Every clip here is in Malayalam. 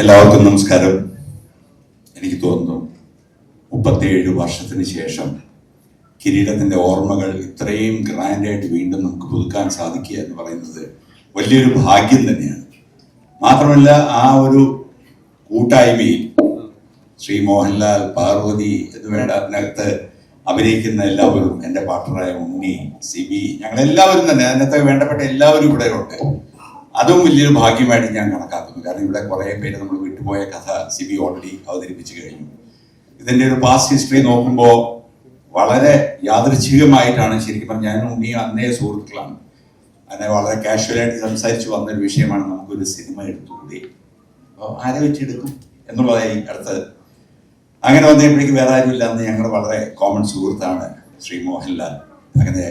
എല്ലാവർക്കും നമസ്കാരം. എനിക്ക് തോന്നുന്നു 37 വർഷത്തിന് ശേഷം കിരീടത്തിന്റെ ഓർമ്മകൾ ഇത്രയും ഗ്രാൻഡായിട്ട് വീണ്ടും നമുക്ക് പുതുക്കാൻ സാധിക്കുക എന്ന് പറയുന്നത് വലിയൊരു ഭാഗ്യം തന്നെയാണ്. മാത്രമല്ല, ആ ഒരു കൂട്ടായ്മയിൽ ശ്രീ മോഹൻലാൽ, പാർവതി എന്ന് വേണ്ട അതിനകത്ത് അഭിനയിക്കുന്ന എല്ലാവരും, എൻ്റെ പാർട്ണറായ ഉണ്ണി, സിബി, ഞങ്ങളെല്ലാവരും തന്നെ അതിനകത്ത് വേണ്ടപ്പെട്ട എല്ലാവരും ഇവിടെ ഉണ്ട്. അതും വലിയൊരു ഭാഗ്യമായിട്ട് ഞാൻ കണക്കാക്കുന്നു. കാരണം ഇവിടെ കുറേ പേര് നമ്മൾ വിട്ടുപോയ കഥ സിബി ഓൾറെഡി അവതരിപ്പിച്ചു കഴിഞ്ഞു. ഇതിൻ്റെ ഒരു പാസ്റ്റ് ഹിസ്റ്ററി നോക്കുമ്പോൾ വളരെ യാദൃച്ഛികമായിട്ടാണ്. ശരിക്കും പറഞ്ഞാൽ ഞാൻ ഉണ്ണി അന്നേ സുഹൃത്തുക്കളാണ്. അങ്ങനെ വളരെ കാഷ്വലായിട്ട് സംസാരിച്ച് വന്നൊരു വിഷയമാണ് നമുക്കൊരു സിനിമ എടുത്തുകൂടി, അപ്പോൾ ആരെ വെച്ചെടുക്കും എന്നുള്ളതായി അടുത്തത്. അങ്ങനെ വന്നപ്പോഴേക്ക് വേറെ ആരുമില്ല. അന്ന് ഞങ്ങൾ വളരെ കോമൺ സുഹൃത്താണ് ശ്രീ മോഹൻലാൽ. അങ്ങനെ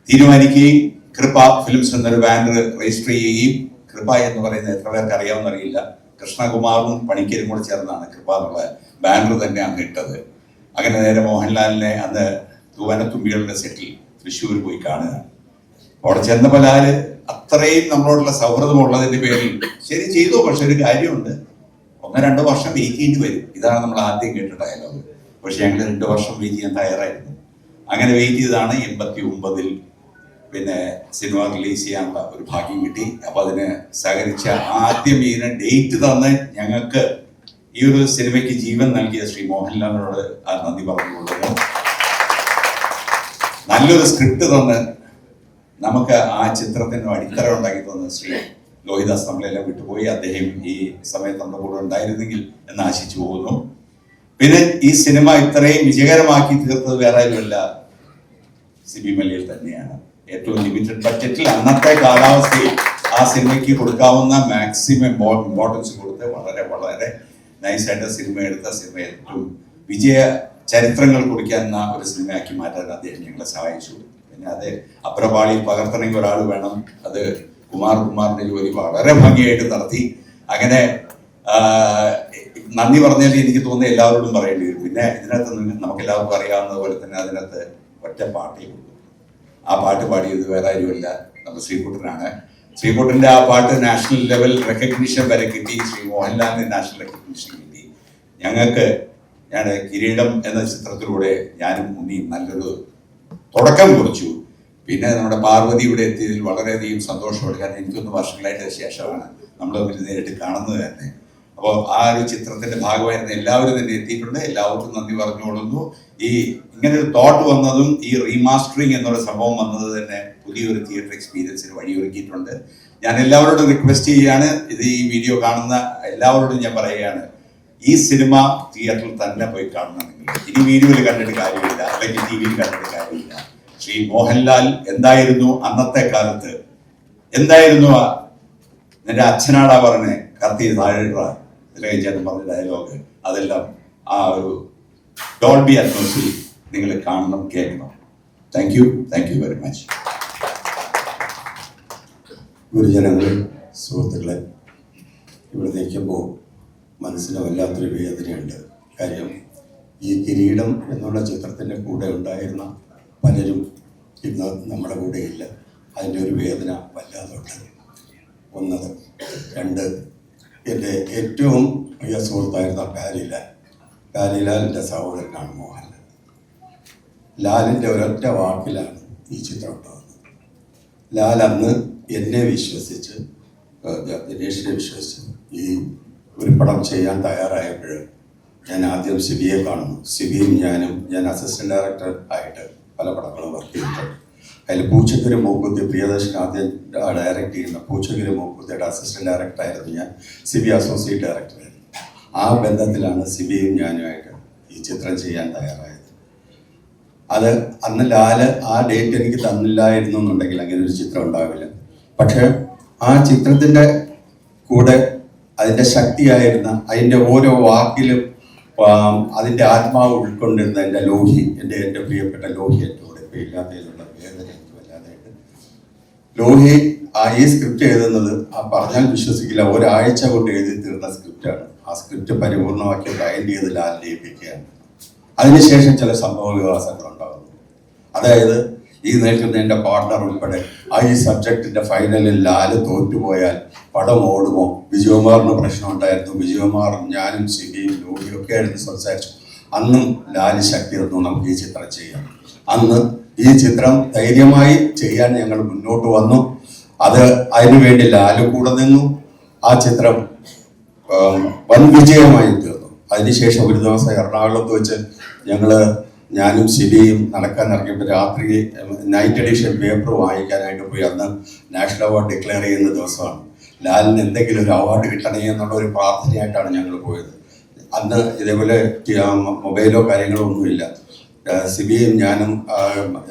തീരുമാനിക്കുകയും കൃപ ഫിലിംസ് എന്നൊരു ബാനർ രജിസ്റ്റർ ചെയ്യുകയും, കൃപ എന്ന് പറയുന്നത് എത്ര പേർക്ക് അറിയാമെന്ന് അറിയില്ല, കൃഷ്ണകുമാറും പണിക്കരും കൂടെ ചേർന്നാണ് കൃപ എന്നുള്ള ബാനർ തന്നെ അന്ന് ഇട്ടത്. അങ്ങനെ നേരെ മോഹൻലാലിനെ അന്ന് തൂവനത്തുമ്പികളുടെ സെറ്റിൽ തൃശ്ശൂർ പോയി കാണുക. അവിടെ ചെന്നപ്പോൾ ലാല് അത്രയും നമ്മളോടുള്ള സൗഹൃദമുള്ളതിന്റെ പേരിൽ ശരി ചെയ്തു. പക്ഷെ ഒരു കാര്യമുണ്ട്, 1-2 വർഷം വെയിറ്റ് ചെയ്യേണ്ടി വരും. ഇതാണ് നമ്മൾ ആദ്യം കേട്ട ഡയലോഗ്. പക്ഷെ ഞങ്ങൾ 2 വർഷം വെയിറ്റ് ചെയ്യാൻ തയ്യാറായിരുന്നു. അങ്ങനെ വെയിറ്റ് ചെയ്താണ് 89-ൽ പിന്നെ സിനിമ റിലീസ് ചെയ്യാനുള്ള ഒരു ഭാഗ്യം കിട്ടി. അപ്പൊ അതിന് സഹകരിച്ച ആദ്യം ഇതിന് ഡേറ്റ് തന്ന് ഞങ്ങൾക്ക് ഈ ഒരു സിനിമയ്ക്ക് ജീവൻ നൽകിയ ശ്രീ മോഹൻലാലിനോട് നന്ദി പറഞ്ഞുകൊള്ളുക. നല്ലൊരു സ്ക്രിപ്റ്റ് തന്ന് നമുക്ക് ആ ചിത്രത്തിന് അടിത്തറ ഉണ്ടാക്കി തന്ന ശ്രീ ലോഹിദാസ് നമ്മളെല്ലാം വിട്ടുപോയി. അദ്ദേഹം ഈ സമയത്ത് നമ്മുടെ കൂടെ ഉണ്ടായിരുന്നെങ്കിൽ എന്ന് ആശിച്ചു പോകുന്നു. പിന്നെ ഈ സിനിമ ഇത്രയും വിജയകരമാക്കി തീർത്തത് വേറെ ആരുമല്ല, സിബി മലയിൽ തന്നെയാണ്. ഏറ്റവും ലിമിറ്റഡ് ബഡ്ജറ്റിൽ അന്നത്തെ കാലാവസ്ഥയിൽ ആ സിനിമയ്ക്ക് കൊടുക്കാവുന്ന മാക്സിമം ഇമ്പോർട്ടൻസ് കൊടുത്ത് വളരെ വളരെ നൈസായിട്ട് സിനിമ എടുത്ത സിനിമ ഏറ്റവും വിജയ ചരിത്രങ്ങൾ കുറിക്കുന്ന ഒരു സിനിമയാക്കി മാറ്റാൻ അദ്ദേഹം ഞങ്ങളെ സഹായിച്ചു. പിന്നെ അത് അപ്രപാളിയിൽ പകർത്തണമെങ്കിൽ ഒരാൾ വേണം. അത് കുമാറിന്റെ ജോലി വളരെ ഭംഗിയായിട്ട് നടത്തി. അങ്ങനെ നന്ദി പറഞ്ഞാൽ എനിക്ക് തോന്നുന്നത് എല്ലാവരോടും പറയേണ്ടി വരും. പിന്നെ ഇതിനകത്ത് നമുക്ക് എല്ലാവർക്കും അറിയാവുന്നത് പോലെ തന്നെ അതിനകത്ത് ഒറ്റ പാട്ടേ ഉള്ളൂ. ആ പാട്ട് പാടിയത് വേറെ ആരുമല്ല, നമ്മുടെ ശ്രീകുട്ടനാണ്. ശ്രീകുട്ടൻ്റെ ആ പാട്ട് നാഷണൽ ലെവൽ റെക്കഗ്നിഷൻ വരെ കിട്ടി. ശ്രീ മോഹൻലാലിന് നാഷണൽ റെക്കഗ്നിഷൻ കിട്ടി. ഞങ്ങൾക്ക് കിരീടം എന്ന ചിത്രത്തിലൂടെ ഞാനും ഉണ്ണിയും നല്ലൊരു തുടക്കം കുറിച്ചു. പിന്നെ നമ്മുടെ പാർവതി ഇവിടെ എത്തിയതിൽ വളരെയധികം സന്തോഷമുണ്ട്. കാരണം എനിക്കൊന്ന് വർഷങ്ങളായിട്ട് ശേഷമാണ് നമ്മൾ തമ്മിൽ നേരിട്ട് കാണുന്നത് തന്നെ. അപ്പോൾ ആ ഒരു ചിത്രത്തിന്റെ ഭാഗമായിരുന്ന എല്ലാവരും തന്നെ എത്തിയിട്ടുണ്ട്. എല്ലാവർക്കും നന്ദി പറഞ്ഞുകൊള്ളുന്നു. ഈ ഇങ്ങനെ ഒരു തോട്ട് വന്നതും ഈ റീമാസ്റ്ററിങ് എന്നൊരു സംഭവം വന്നത് തന്നെ പുതിയൊരു തിയേറ്റർ എക്സ്പീരിയൻസിന് വഴിയൊരുക്കിയിട്ടുണ്ട്. ഞാൻ എല്ലാവരോടും റിക്വസ്റ്റ് ചെയ്യുകയാണ്, ഇത് ഈ വീഡിയോ കാണുന്ന എല്ലാവരോടും ഞാൻ പറയുകയാണ്, ഈ സിനിമ തിയേറ്ററിൽ തന്നെ പോയി കാണണം. ഇനി വീഡിയോയിൽ കണ്ടിട്ട് കാര്യമില്ല, അല്ലെങ്കിൽ ടി വിയിൽ കണ്ടിട്ട് കാര്യമില്ല. ശ്രീ മോഹൻലാൽ എന്തായിരുന്നു അന്നത്തെ കാലത്ത്, എന്തായിരുന്നു നിന്റെ അച്ഛനാടാ പറഞ്ഞേ കത്തി താഴെടാ ഇതിലേച്ചേട്ടൻ പറഞ്ഞ ഡയലോഗ്, അതെല്ലാം ആ ഒരു ഡോൾബി അറ്റ്മോസ്ഫിയർ നിങ്ങൾ കാണണം, കേൾക്കണം. Thank you very much. ഗുരുജനങ്ങളെ, സുഹൃത്തുക്കളെ, ഇവിടെ നിൽക്കുമ്പോൾ മനസ്സിന് വല്ലാത്തൊരു വേദനയുണ്ട്. കാര്യം ഈ കിരീടം എന്നുള്ള ചിത്രത്തിൻ്റെ കൂടെ ഉണ്ടായിരുന്ന പലരും ഇന്ന് നമ്മുടെ കൂടെ ഇല്ല. അതിൻ്റെ ഒരു വേദന വല്ലാതുണ്ട്. 1. 2, എൻ്റെ ഏറ്റവും പ്രിയ സുഹൃത്തായിരുന്ന പാരിലാലിൻ്റെ സഹോദരനാണ് മോഹൻലാൽ. ലാലിൻ്റെ ഒരൊറ്റ വാക്കിലാണ് ഈ ചിത്രം ഉണ്ടാകുന്നത്. ലാൽ അന്ന് എന്നെ വിശ്വസിച്ച്, ദിനേഷിനെ വിശ്വസിച്ച് ഈ ഒരു പടം ചെയ്യാൻ തയ്യാറായപ്പോൾ ഞാൻ ആദ്യം സിബിയെ കാണുന്നു. സിബിയും ഞാൻ അസിസ്റ്റന്റ് ഡയറക്ടർ ആയിട്ട് പല പടങ്ങളും വർക്ക് ചെയ്തിട്ടുണ്ട്. അതിൽ പൂച്ചക്കുരു മൂക്കുത്തി, പ്രിയദർശൻ ആദ്യം ഡയറക്റ്റ് ചെയ്യുന്ന പൂച്ചക്കുരു മൂക്കുത്തിയുടെ അസിസ്റ്റന്റ് ഡയറക്ടറായിരുന്നു ഞാൻ. സിബി അസോസിയേറ്റ് ഡയറക്ടറായിരുന്നു. ആ ബന്ധത്തിലാണ് സിബിയും ഞാനുമായിട്ട് ഈ ചിത്രം ചെയ്യാൻ തയ്യാറായത്. അത് അന്ന് ലാല് ആ ഡേറ്റ് എനിക്ക് തന്നില്ലായിരുന്നു എന്നുണ്ടെങ്കിൽ അങ്ങനെ ഒരു ചിത്രം ഉണ്ടാവില്ല. പക്ഷെ ആ ചിത്രത്തിൻ്റെ കൂടെ അതിൻ്റെ ശക്തിയായിരുന്ന, അതിൻ്റെ ഓരോ വാക്കിലും അതിൻ്റെ ആത്മാവ് ഉൾക്കൊണ്ടിരുന്ന എൻ്റെ ലോഹി, എൻ്റെ പ്രിയപ്പെട്ട ലോഹി എൻ്റെ കൂടെ ഇപ്പോൾ ഇല്ലാത്തതിലുള്ള വേദന എനിക്ക് വല്ലാതായിട്ട്. ലോഹി ഈ സ്ക്രിപ്റ്റ് എഴുതുന്നത് പറഞ്ഞാൽ വിശ്വസിക്കില്ല, ഒരാഴ്ച കൊണ്ട് എഴുതി തീർന്ന സ്ക്രിപ്റ്റാണ്. ആ സ്ക്രിപ്റ്റ് പരിപൂർണമാക്കി ബൈൻഡ് ചെയ്ത് ലാലിനെ ഏൽപ്പിക്കുകയാണ്. അതിനുശേഷം ചില സംഭവ വികാസങ്ങൾ ഉണ്ടാകുന്നു. അതായത് ഈ നിൽക്കുന്ന എൻ്റെ പാർട്ണർ ഉൾപ്പെടെ ഈ സബ്ജക്റ്റിൻ്റെ ഫൈനലിൽ ലാല് തോറ്റുപോയാൽ പടം ഓടുമോ? വിജയകുമാറിന് പ്രശ്നം ഉണ്ടായിരുന്നു. വിജയകുമാറും ഞാനും സിബിയും ലോഹിയും ഒക്കെ ആയിരുന്നു സംസാരിച്ചു. അന്നും ലാല് ശക്തി തന്നു, നമുക്ക് ഈ ചിത്രം ചെയ്യാം. അന്ന് ഈ ചിത്രം ധൈര്യമായി ചെയ്യാൻ ഞങ്ങൾ മുന്നോട്ട് വന്നു. അതിനുവേണ്ടി ലാല് കൂടെ നിന്നു. ആ ചിത്രം വൻ വിജയമായി തീർന്നു. അതിനുശേഷം ഒരു ദിവസം എറണാകുളത്ത് വെച്ച് ഞാനും സിബിയും നടക്കാൻ ഇറങ്ങിയപ്പോൾ രാത്രി നൈറ്റ് എഡിഷൻ പേപ്പർ വാങ്ങിക്കാനായിട്ട് പോയി. അന്ന് നാഷണൽ അവാർഡ് ഡിക്ലെയർ ചെയ്യുന്ന ദിവസമാണ്. ലാലിന് എന്തെങ്കിലും ഒരു അവാർഡ് കിട്ടണേ എന്നുള്ള ഒരു പ്രാർത്ഥനയായിട്ടാണ് ഞങ്ങൾ പോയത്. അന്ന് ഇതേപോലെ മൊബൈലോ കാര്യങ്ങളോ ഒന്നുമില്ല. സിബിയും ഞാനും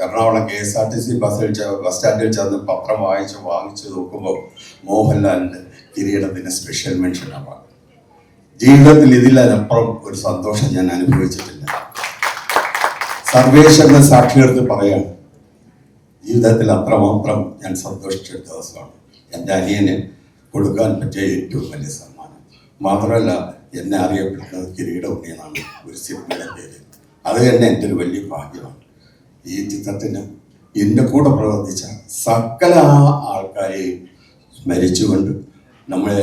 എറണാകുളം KSRTC ബസ് സ്റ്റാൻഡിൽ ചെന്ന് പത്രം വാങ്ങിച്ച് നോക്കുമ്പോൾ മോഹൻലാലിൻ്റെ കിരീടത്തിന് സ്പെഷ്യൽ മെൻഷൻ അവാർഡ്. ജീവിതത്തിൽ ഇതിലപ്പുറം ഒരു സന്തോഷം ഞാൻ അനുഭവിച്ചിട്ടില്ല. സർവേശ്വരനെ സാക്ഷിയെടുത്ത് പറയാണ്, ജീവിതത്തിൽ അത്രമാത്രം ഞാൻ സന്തോഷിച്ച ദിവസമാണ്. എൻ്റെ അനിയന് കൊടുക്കാൻ പറ്റിയ ഏറ്റവും വലിയ സമ്മാനം. മാത്രമല്ല, എന്നെ അറിയപ്പെടുന്നത് കിരീട ഉണ്ണി എന്നാണ് ഒരു സിനിമയുടെ പേര്. അത് തന്നെ എൻ്റെ ഒരു വലിയ ഭാഗ്യമാണ്. ഈ ചിത്രത്തിന് എൻ്റെ കൂടെ പ്രവർത്തിച്ച സകല ആൾക്കാരെയും സ്മരിച്ചുകൊണ്ട്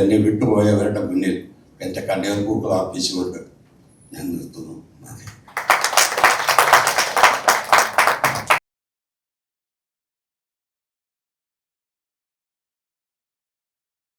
എന്നെ വിട്ടുപോയവരുടെ മുന്നിൽ എൻ്റെ കണ്ണീർ പൂക്കൾ അർപ്പിച്ചുകൊണ്ട് ഞാൻ നിർത്തുന്നു.